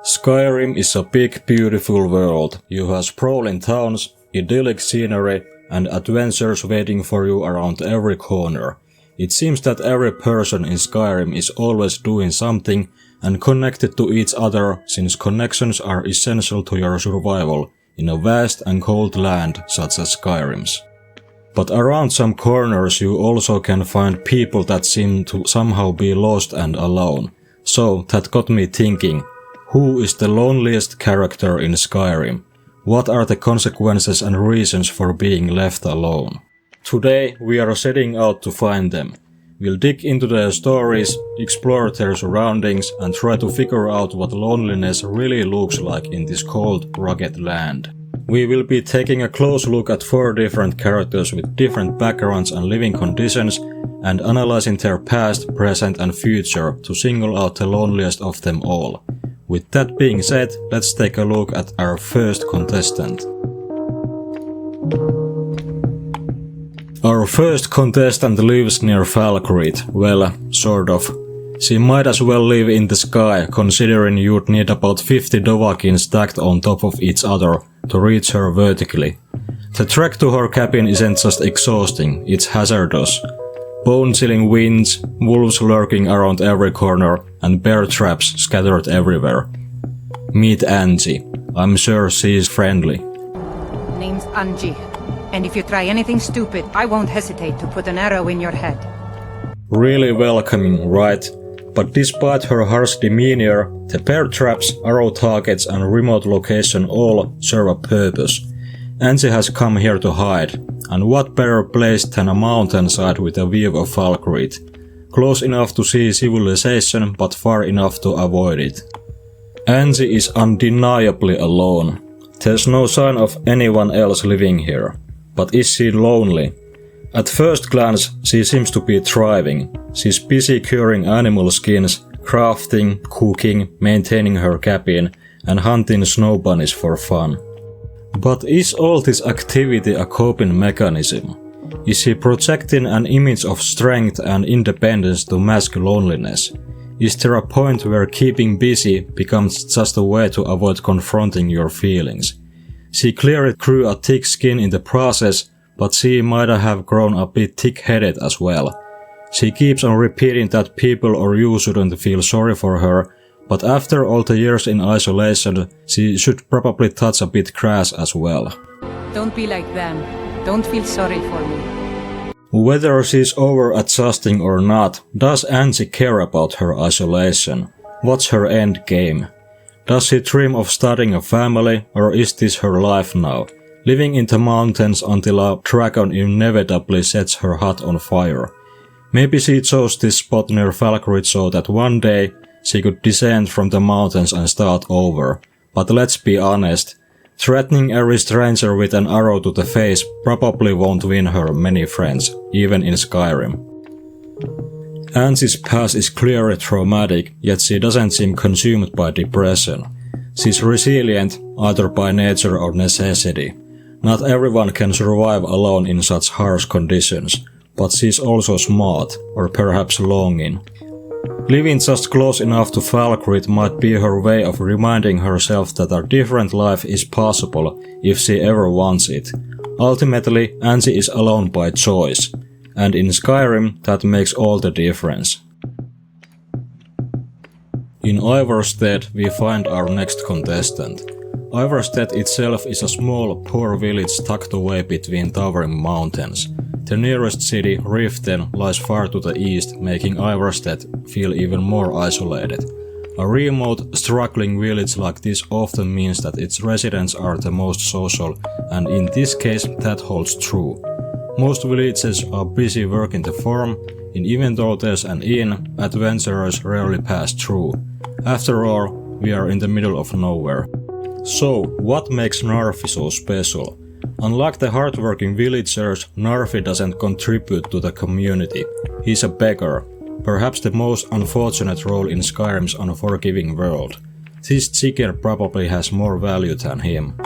Skyrim is a big, beautiful world. You have sprawling towns, idyllic scenery, and adventures waiting for you around every corner. It seems that every person in Skyrim is always doing something and connected to each other, since connections are essential to your survival in a vast and cold land such as Skyrim's. But around some corners you also can find people that seem to somehow be lost and alone. So that got me thinking, who is the loneliest character in Skyrim? What are the consequences and reasons for being left alone? Today we are setting out to find them. We'll dig into their stories, explore their surroundings, and try to figure out what loneliness really looks like in this cold, rugged land. We will be taking a close look at 4 different characters with different backgrounds and living conditions, and analyzing their past, present and future to single out the loneliest of them all. With that being said, let's take a look at our first contestant. Our first contestant lives near Falkreath. Well, sort of. She might as well live in the sky, considering you'd need about 50 Dovahkiin stacked on top of each other to reach her vertically. The trek to her cabin isn't just exhausting, it's hazardous. Bone-chilling winds, wolves lurking around every corner, and bear traps scattered everywhere. Meet Angi. I'm sure she is friendly. Name's Angi, and if you try anything stupid, I won't hesitate to put an arrow in your head. Really welcoming, right? But despite her harsh demeanor, the bear traps, arrow targets and remote location all serve a purpose. Angi has come here to hide, and what better place than a mountainside with a view of Falkreath. Close enough to see civilization, but far enough to avoid it. Angi is undeniably alone. There's no sign of anyone else living here. But is she lonely? At first glance, she seems to be thriving. She's busy curing animal skins, crafting, cooking, maintaining her cabin, and hunting snow bunnies for fun. But is all this activity a coping mechanism? Is she projecting an image of strength and independence to mask loneliness? Is there a point where keeping busy becomes just a way to avoid confronting your feelings? She clearly grew a thick skin in the process, but she might have grown a bit thick-headed as well. She keeps on repeating that people or you shouldn't feel sorry for her, but after all the years in isolation, she should probably touch a bit grass as well. Don't be like them. Don't feel sorry for me. Whether she's over-adjusting or not, does Angi care about her isolation? What's her end game? Does she dream of starting a family, or is this her life now? Living in the mountains until a dragon inevitably sets her hut on fire. Maybe she chose this spot near Falkreath so that one day she could descend from the mountains and start over. But let's be honest, threatening every stranger with an arrow to the face probably won't win her many friends, even in Skyrim. Angi's past is clearly traumatic, yet she doesn't seem consumed by depression. She's resilient, either by nature or necessity. Not everyone can survive alone in such harsh conditions, but she's also smart, or perhaps longing. Living just close enough to Falkreath might be her way of reminding herself that a different life is possible if she ever wants it. Ultimately, Angi is alone by choice, and in Skyrim that makes all the difference. In Ivarstead we find our next contestant. Ivarstead itself is a small, poor village tucked away between towering mountains. The nearest city, Riften, lies far to the east, making Ivarstead feel even more isolated. A remote, struggling village like this often means that its residents are the most social, and in this case that holds true. Most villages are busy working the farm, and even though there's an inn, adventurers rarely pass through. After all, we are in the middle of nowhere. So, what makes Narfi so special? Unlike the hardworking villagers, Narfi doesn't contribute to the community. He's a beggar, perhaps the most unfortunate role in Skyrim's unforgiving world. This chicken probably has more value than him.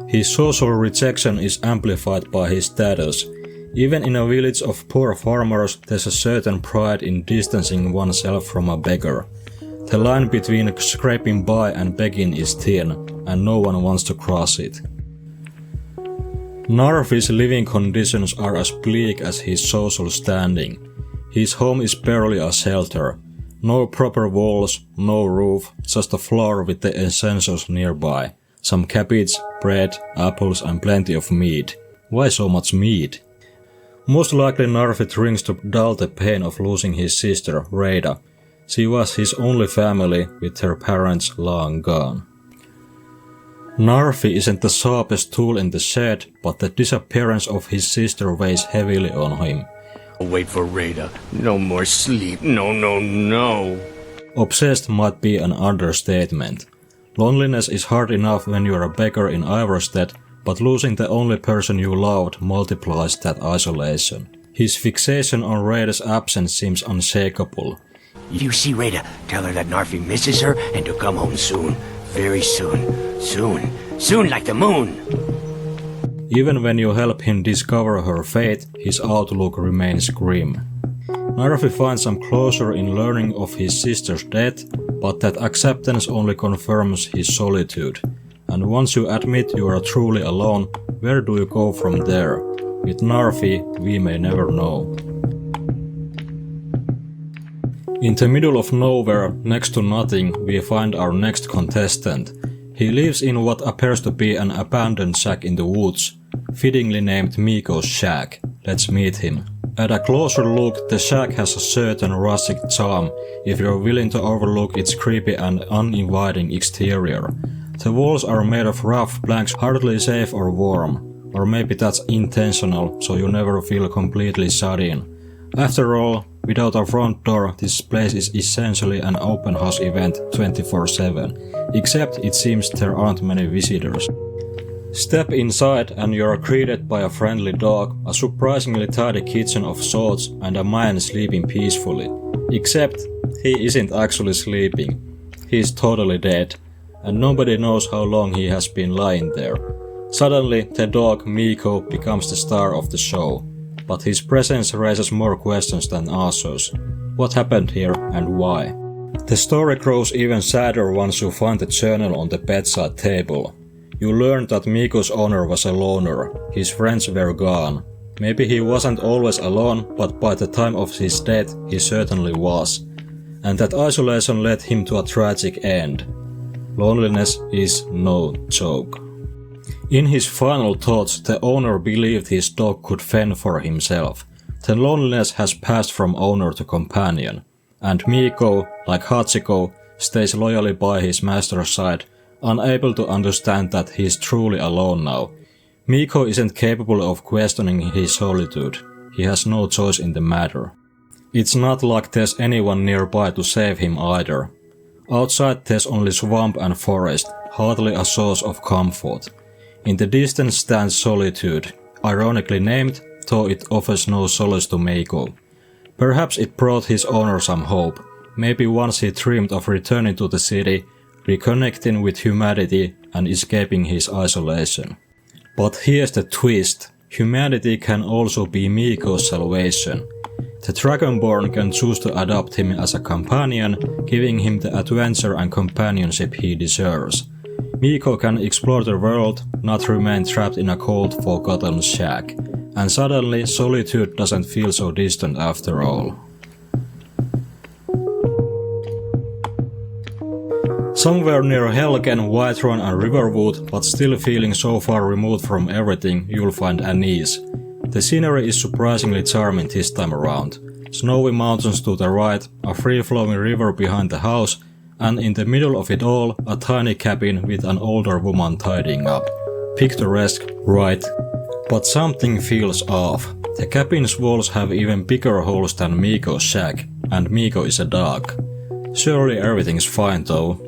His social rejection is amplified by his status. Even in a village of poor farmers, there's a certain pride in distancing oneself from a beggar. The line between scraping by and begging is thin, and no one wants to cross it. Narfi's living conditions are as bleak as his social standing. His home is barely a shelter. No proper walls, no roof, just a floor with the essentials nearby. Some cabbage, bread, apples and plenty of meat. Why so much meat? Most likely Narfi drinks to dull the pain of losing his sister, Rada. She was his only family, with her parents long gone. Narfi isn't the sharpest tool in the shed, but the disappearance of his sister weighs heavily on him. Wait for Rada. No more sleep. No. Obsessed might be an understatement. Loneliness is hard enough when you're a beggar in Ivarstead, but losing the only person you loved multiplies that isolation. His fixation on Rada's absence seems unshakable. If you see Rada, tell her that Narfi misses her and to come home soon. Very soon. Soon like the moon. Even when you help him discover her fate, his outlook remains grim. Narfi finds some closure in learning of his sister's death, but that acceptance only confirms his solitude. And once you admit you are truly alone, where do you go from there? With Narfi, we may never know. In the middle of nowhere, next to nothing, we find our next contestant. He lives in what appears to be an abandoned shack in the woods, fittingly named Meeko's shack. Let's meet him. At a closer look, the shack has a certain rustic charm if you're willing to overlook its creepy and uninviting exterior. The walls are made of rough planks, hardly safe or warm. Or maybe that's intentional, so you never feel completely shut in. After all, without a front door, this place is essentially an open house event 24/7, except it seems there aren't many visitors. Step inside and you're greeted by a friendly dog, a surprisingly tidy kitchen of sorts, and a man sleeping peacefully. Except he isn't actually sleeping. He's totally dead, and nobody knows how long he has been lying there. Suddenly, the dog Meeko becomes the star of the show. But his presence raises more questions than answers. What happened here and why? The story grows even sadder once you find the journal on the bedside table. You learn that Meeko's owner was a loner. His friends were gone. Maybe he wasn't always alone, but by the time of his death he certainly was. And that isolation led him to a tragic end. Loneliness is no joke. In his final thoughts, the owner believed his dog could fend for himself. The loneliness has passed from owner to companion, and Meeko, like Hachiko, stays loyally by his master's side, unable to understand that he is truly alone now. Meeko isn't capable of questioning his solitude. He has no choice in the matter. It's not like there's anyone nearby to save him either. Outside there's only swamp and forest, hardly a source of comfort. In the distance stands solitude, ironically named, though it offers no solace to Meeko. Perhaps it brought his owner some hope. Maybe once he dreamed of returning to the city, reconnecting with humanity and escaping his isolation. But here's the twist. Humanity can also be Meeko's salvation. The Dragonborn can choose to adopt him as a companion, giving him the adventure and companionship he deserves. Meeko can explore the world, not remain trapped in a cold, forgotten shack. And suddenly, solitude doesn't feel so distant after all. Somewhere near Helgen, Whiterun and Riverwood, but still feeling so far removed from everything, you'll find Anise. The scenery is surprisingly charming this time around. Snowy mountains to the right, a free-flowing river behind the house, and in the middle of it all, a tiny cabin with an older woman tidying up. Picturesque, right? But something feels off. The cabin's walls have even bigger holes than Meeko's shack, and Meeko is a dog. Surely everything's fine though.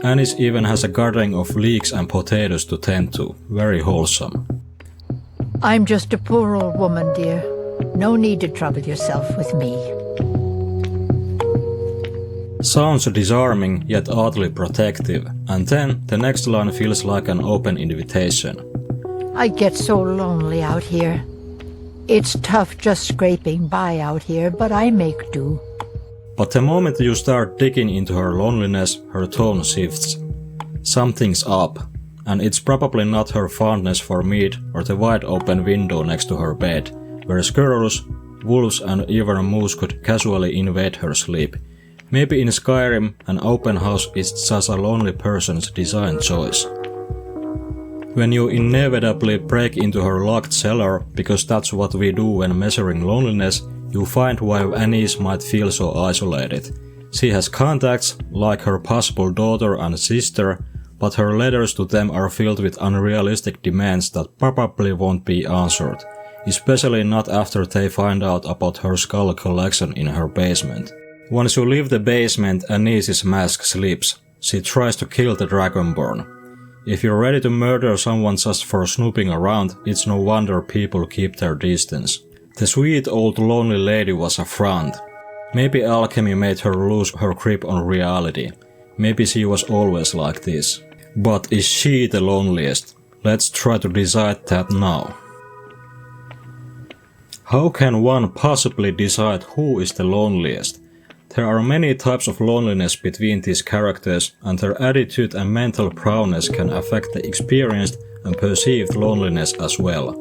Anise even has a garden of leeks and potatoes to tend to. Very wholesome. I'm just a poor old woman, dear. No need to trouble yourself with me. Sounds disarming yet oddly protective, and then the next line feels like an open invitation. I get so lonely out here. It's tough just scraping by out here, but I make do. But the moment you start digging into her loneliness, her tone shifts. Something's up, and it's probably not her fondness for meat or the wide open window next to her bed, where squirrels, wolves and even moose could casually invade her sleep. Maybe in Skyrim, an open house is just a lonely person's design choice. When you inevitably break into her locked cellar, because that's what we do when measuring loneliness, you find why Anise might feel so isolated. She has contacts, like her possible daughter and sister, but her letters to them are filled with unrealistic demands that probably won't be answered, especially not after they find out about her skull collection in her basement. Once you leave the basement, Anise's mask slips. She tries to kill the Dragonborn. If you're ready to murder someone just for snooping around, it's no wonder people keep their distance. The sweet old lonely lady was a front. Maybe alchemy made her lose her grip on reality. Maybe she was always like this. But is she the loneliest? Let's try to decide that now. How can one possibly decide who is the loneliest? There are many types of loneliness between these characters, and their attitude and mental prowess can affect the experienced and perceived loneliness as well.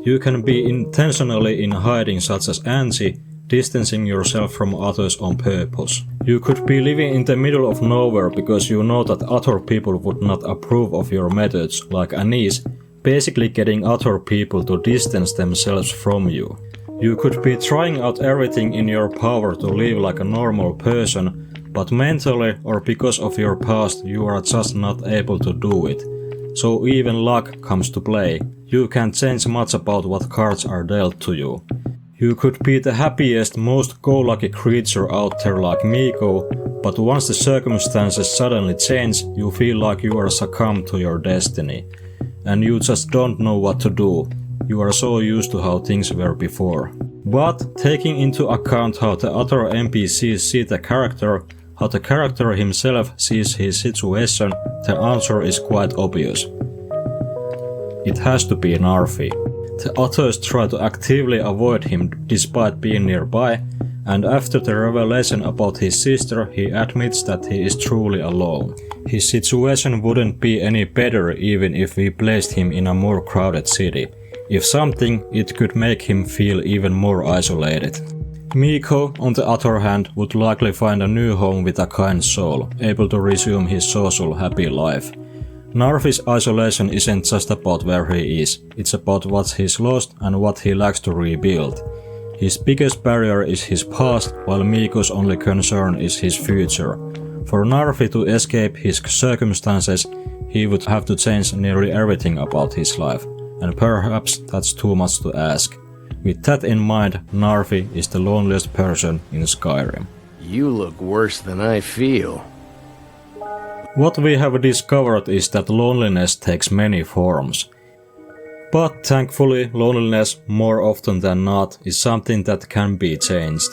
You can be intentionally in hiding, such as Angi, distancing yourself from others on purpose. You could be living in the middle of nowhere because you know that other people would not approve of your methods, like Anise, basically getting other people to distance themselves from you. You could be trying out everything in your power to live like a normal person, but mentally or because of your past you are just not able to do it. So even luck comes to play. You can't change much about what cards are dealt to you. You could be the happiest, most go-lucky creature out there like Meeko, but once the circumstances suddenly change, you feel like you are succumbed to your destiny. And you just don't know what to do. You are so used to how things were before. But taking into account how the other NPCs see the character, how the character himself sees his situation, the answer is quite obvious. It has to be Narfi. The others try to actively avoid him despite being nearby, and after the revelation about his sister, he admits that he is truly alone. His situation wouldn't be any better even if we placed him in a more crowded city. If something, it could make him feel even more isolated. Meeko, on the other hand, would likely find a new home with a kind soul, able to resume his social happy life. Narfi's isolation isn't just about where he is, it's about what he's lost and what he lacks to rebuild. His biggest barrier is his past, while Meeko's only concern is his future. For Narfi to escape his circumstances, he would have to change nearly everything about his life, and perhaps that's too much to ask. With that in mind, Narfi is the loneliest person in Skyrim. You look worse than I feel. What we have discovered is that loneliness takes many forms. But thankfully, loneliness, more often than not, is something that can be changed.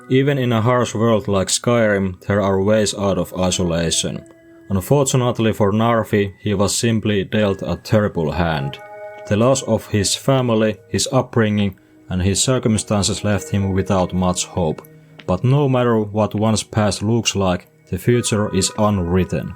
Even in a harsh world like Skyrim, there are ways out of isolation. Unfortunately for Narfi, he was simply dealt a terrible hand. The loss of his family, his upbringing, and his circumstances left him without much hope. But no matter what one's past looks like, the future is unwritten.